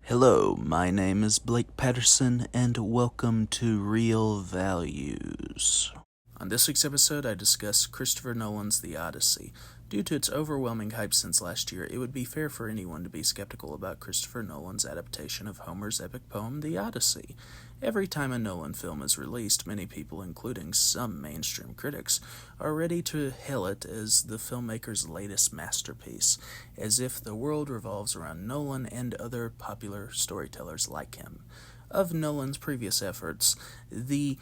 Hello, my name is Blake Patterson, and welcome to Real Values. On this week's episode, I discuss Christopher Nolan's The Odyssey. Due to its overwhelming hype since last year, it would be fair for anyone to be skeptical about Christopher Nolan's adaptation of Homer's epic poem, The Odyssey. Every time a Nolan film is released, many people, including some mainstream critics, are ready to hail it as the filmmaker's latest masterpiece, as if the world revolves around Nolan and other popular storytellers like him. Of Nolan's previous efforts, the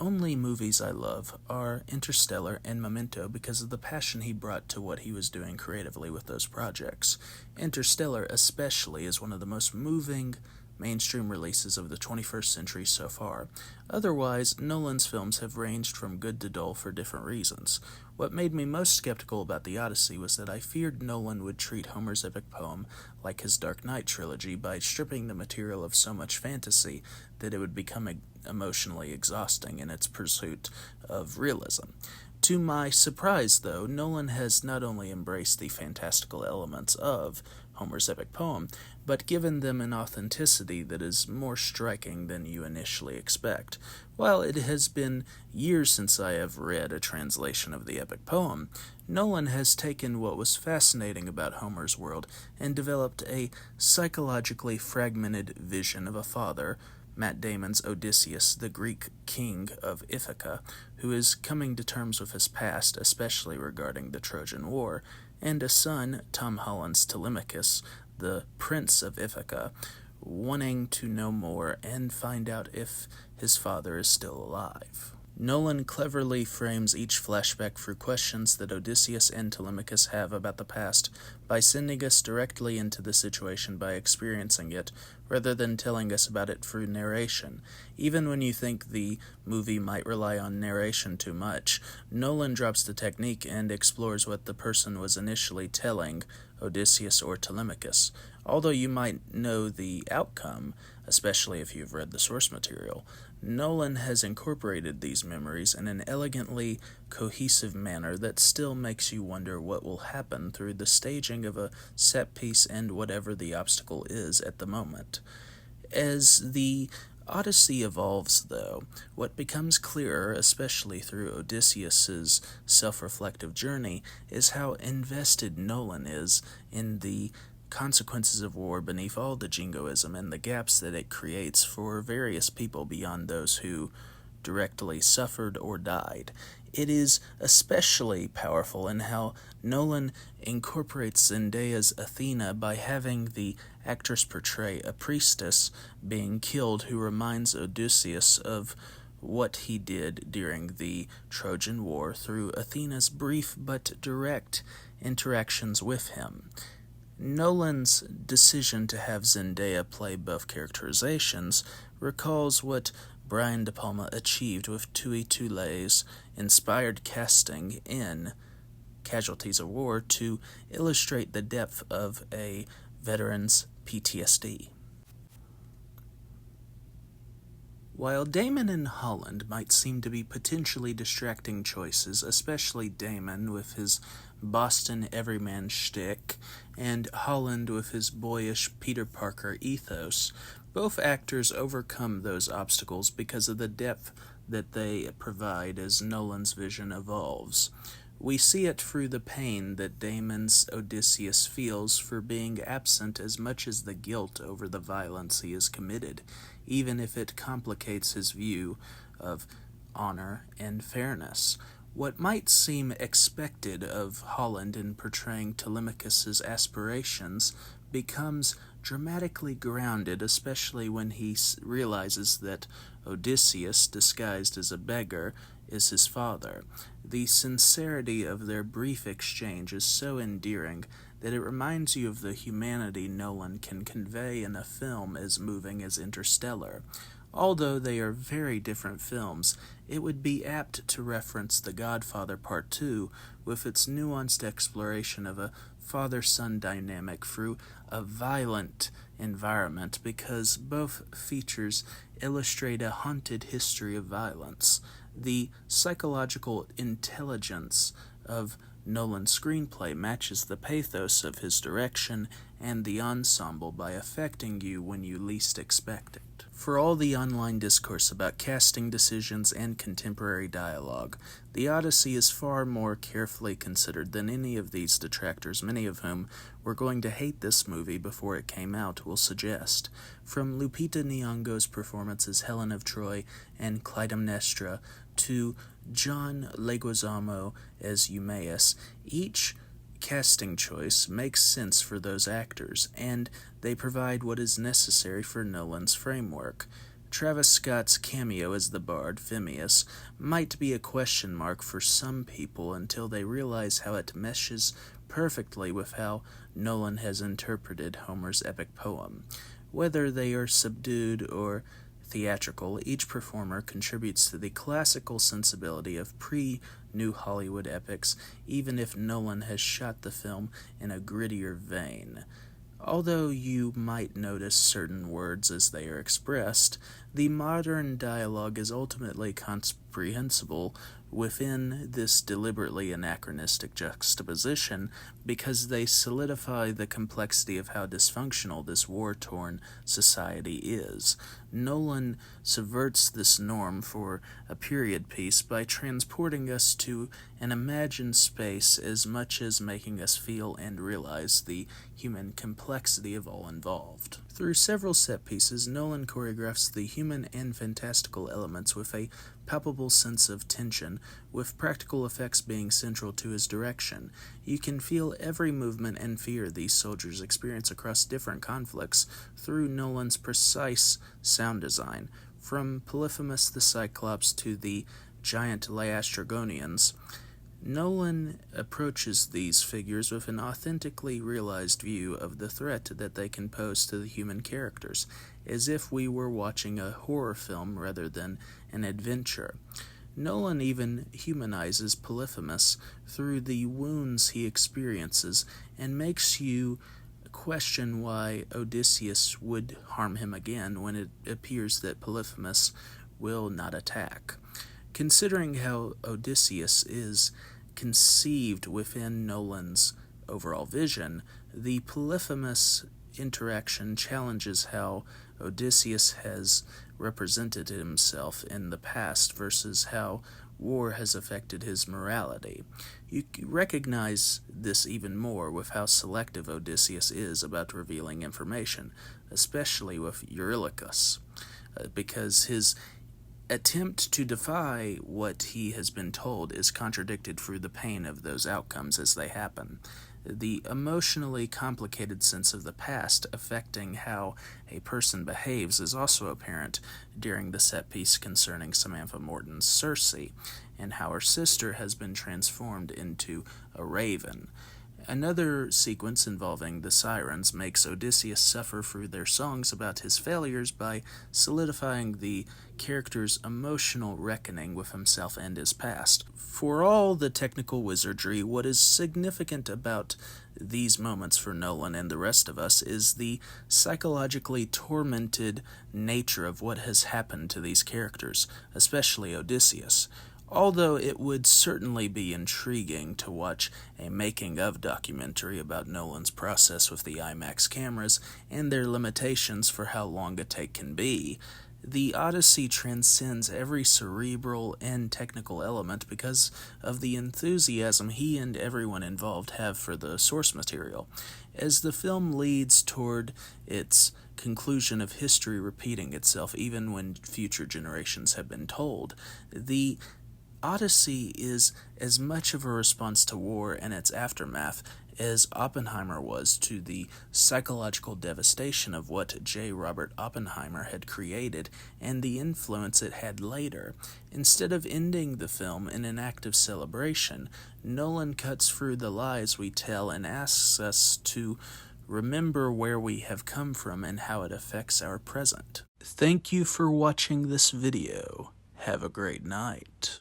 only movies I love are Interstellar and Memento because of the passion he brought to what he was doing creatively with those projects. Interstellar especially is one of the most moving mainstream releases of the 21st century so far. Otherwise, Nolan's films have ranged from good to dull for different reasons. What made me most skeptical about The Odyssey was that I feared Nolan would treat Homer's epic poem like his Dark Knight trilogy by stripping the material of so much fantasy that it would become emotionally exhausting in its pursuit of realism. To my surprise, though, Nolan has not only embraced the fantastical elements of Homer's epic poem, but given them an authenticity that is more striking than you initially expect. While it has been years since I have read a translation of the epic poem, Nolan has taken what was fascinating about Homer's world and developed a psychologically fragmented vision of a father, Matt Damon's Odysseus, the Greek king of Ithaca, who is coming to terms with his past, especially regarding the Trojan War, and a son, Tom Holland's Telemachus, the prince of Ithaca, wanting to know more and find out if his father is still alive. Nolan cleverly frames each flashback through questions that Odysseus and Telemachus have about the past by sending us directly into the situation by experiencing it, rather than telling us about it through narration. Even when you think the movie might rely on narration too much, Nolan drops the technique and explores what the person was initially telling Odysseus or Telemachus. Although you might know the outcome, especially if you've read the source material, Nolan has incorporated these memories in an elegantly cohesive manner that still makes you wonder what will happen through the staging of a set piece and whatever the obstacle is at the moment. As the Odyssey evolves, though, what becomes clearer, especially through Odysseus's self-reflective journey, is how invested Nolan is in the consequences of war beneath all the jingoism and the gaps that it creates for various people beyond those who directly suffered or died. It is especially powerful in how Nolan incorporates Zendaya's Athena by having the actress portray a priestess being killed who reminds Odysseus of what he did during the Trojan War through Athena's brief but direct interactions with him. Nolan's decision to have Zendaya play both characterizations recalls what Brian De Palma achieved with Tui Tule's inspired casting in Casualties of War to illustrate the depth of a veteran's PTSD. While Damon and Holland might seem to be potentially distracting choices, especially Damon with his Boston everyman shtick, and Holland with his boyish Peter Parker ethos, both actors overcome those obstacles because of the depth that they provide as Nolan's vision evolves. We see it through the pain that Damon's Odysseus feels for being absent as much as the guilt over the violence he has committed, even if it complicates his view of honor and fairness. What might seem expected of Holland in portraying Telemachus's aspirations becomes dramatically grounded, especially when he realizes that Odysseus, disguised as a beggar, is his father. The sincerity of their brief exchange is so endearing that it reminds you of the humanity Nolan can convey in a film as moving as Interstellar. Although they are very different films, it would be apt to reference The Godfather Part 2 with its nuanced exploration of a father-son dynamic through a violent environment, because both features illustrate a haunted history of violence. The psychological intelligence of Nolan's screenplay matches the pathos of his direction and the ensemble by affecting you when you least expect it. For all the online discourse about casting decisions and contemporary dialogue, The Odyssey is far more carefully considered than any of these detractors, many of whom were going to hate this movie before it came out, will suggest. From Lupita Nyong'o's performance as Helen of Troy and Clytemnestra to John Leguizamo as Eumaeus, each casting choice makes sense for those actors, and they provide what is necessary for Nolan's framework. Travis Scott's cameo as the bard Phineas might be a question mark for some people until they realize how it meshes perfectly with how Nolan has interpreted Homer's epic poem. Whether they are subdued or theatrical, each performer contributes to the classical sensibility of pre-New Hollywood epics, even if Nolan has shot the film in a grittier vein. Although you might notice certain words as they are expressed, the modern dialogue is ultimately comprehensible within this deliberately anachronistic juxtaposition because they solidify the complexity of how dysfunctional this war-torn society is. Nolan subverts this norm for a period piece by transporting us to an imagined space as much as making us feel and realize the human complexity of all involved. Through several set pieces, Nolan choreographs the human and fantastical elements with a palpable sense of tension, with practical effects being central to his direction. You can feel every movement and fear these soldiers experience across different conflicts through Nolan's precise sound design. From Polyphemus the Cyclops to the giant Laostrogonians, Nolan approaches these figures with an authentically realized view of the threat that they can pose to the human characters, as if we were watching a horror film rather than an adventure. Nolan even humanizes Polyphemus through the wounds he experiences and makes you question why Odysseus would harm him again when it appears that Polyphemus will not attack. Considering how Odysseus is conceived within Nolan's overall vision, the Polyphemus interaction challenges how Odysseus has represented himself in the past versus how war has affected his morality. You recognize this even more with how selective Odysseus is about revealing information, especially with Eurylochus, because his attempt to defy what he has been told is contradicted through the pain of those outcomes as they happen. The emotionally complicated sense of the past affecting how a person behaves is also apparent during the set piece concerning Samantha Morton's Circe, and how her sister has been transformed into a raven. Another sequence involving the sirens makes Odysseus suffer through their songs about his failures by solidifying the character's emotional reckoning with himself and his past. For all the technical wizardry, what is significant about these moments for Nolan and the rest of us is the psychologically tormented nature of what has happened to these characters, especially Odysseus. Although it would certainly be intriguing to watch a making-of documentary about Nolan's process with the IMAX cameras and their limitations for how long a take can be, The Odyssey transcends every cerebral and technical element because of the enthusiasm he and everyone involved have for the source material. As the film leads toward its conclusion of history repeating itself even when future generations have been told, the Odyssey is as much of a response to war and its aftermath as Oppenheimer was to the psychological devastation of what J. Robert Oppenheimer had created and the influence it had later. Instead of ending the film in an act of celebration, Nolan cuts through the lies we tell and asks us to remember where we have come from and how it affects our present. Thank you for watching this video. Have a great night.